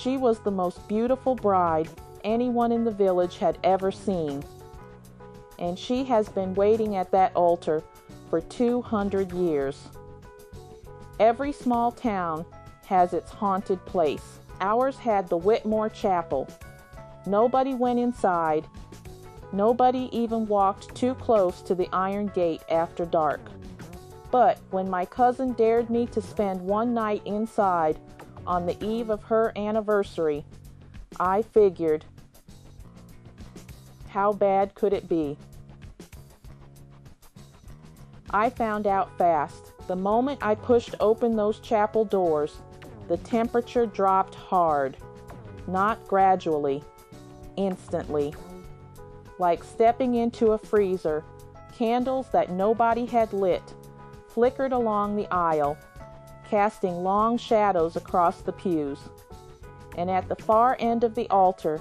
She was the most beautiful bride anyone in the village had ever seen, and she has been waiting at that altar for 200 years. Every small town has its haunted place. Ours had the Witmore Chapel. Nobody went inside. Nobody even walked too close to the iron gate after dark. But when my cousin dared me to spend one night inside on the eve of her anniversary, I figured, how bad could it be? I found out fast. The moment I pushed open those chapel doors, the temperature dropped hard. Not gradually, instantly. Like stepping into a freezer, candles that nobody had lit flickered along the aisle, casting long shadows across the pews. And at the far end of the altar,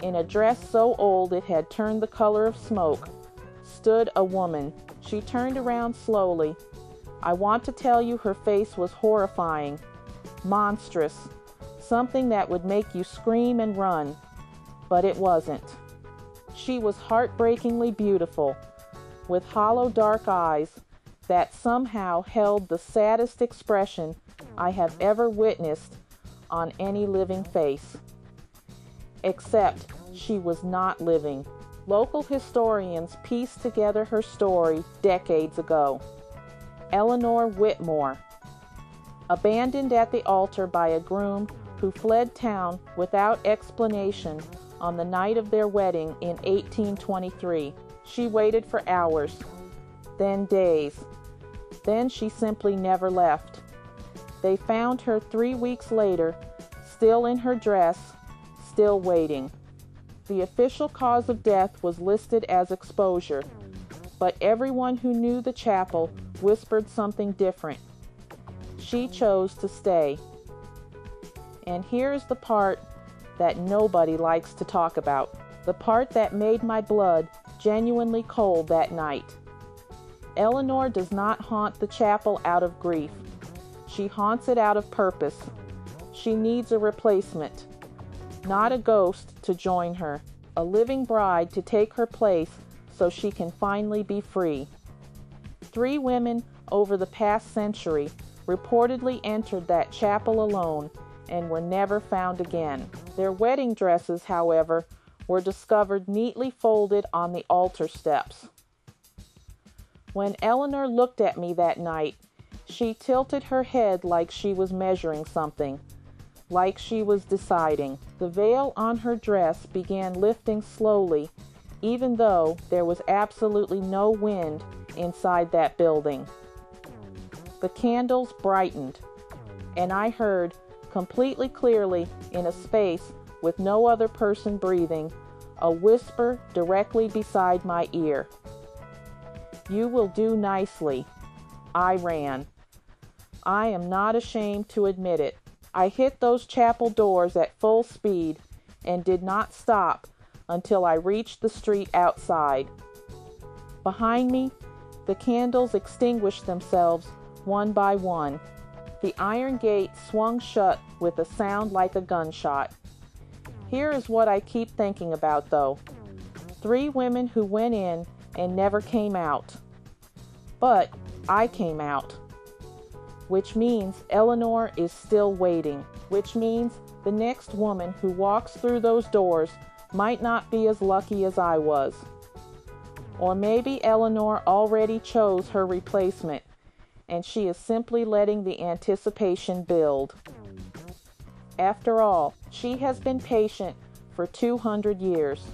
in a dress so old it had turned the color of smoke, stood a woman. She turned around slowly. I want to tell you her face was horrifying, monstrous, something that would make you scream and run, but it wasn't. She was heartbreakingly beautiful, with hollow dark eyes that somehow held the saddest expression I have ever witnessed on any living face. Except she was not living. Local historians pieced together her story decades ago. Eleanor Whitmore, abandoned at the altar by a groom who fled town without explanation on the night of their wedding in 1823. She waited for hours, then days. Then she simply never left. They found her 3 weeks later, still in her dress, still waiting. The official cause of death was listed as exposure, but everyone who knew the chapel whispered something different. She chose to stay. And here's the part that nobody likes to talk about, the part that made my blood genuinely cold that night. Eleanor does not haunt the chapel out of grief. She haunts it out of purpose. She needs a replacement, not a ghost to join her, a living bride to take her place so she can finally be free. 3 women over the past century reportedly entered that chapel alone and were never found again. Their wedding dresses, however, were discovered neatly folded on the altar steps. When Eleanor looked at me that night, she tilted her head like she was measuring something, like she was deciding. The veil on her dress began lifting slowly, even though there was absolutely no wind inside that building. The candles brightened, and I heard, completely clearly in a space with no other person breathing, a whisper directly beside my ear. "You will do nicely." I ran. I am not ashamed to admit it. I hit those chapel doors at full speed and did not stop until I reached the street outside. Behind me, the candles extinguished themselves one by one. The iron gate swung shut with a sound like a gunshot. Here is what I keep thinking about, though. 3 women who went in and never came out. But I came out. Which means Eleanor is still waiting. Which means the next woman who walks through those doors might not be as lucky as I was. Or maybe Eleanor already chose her replacement, and she is simply letting the anticipation build. After all, she has been patient for 200 years.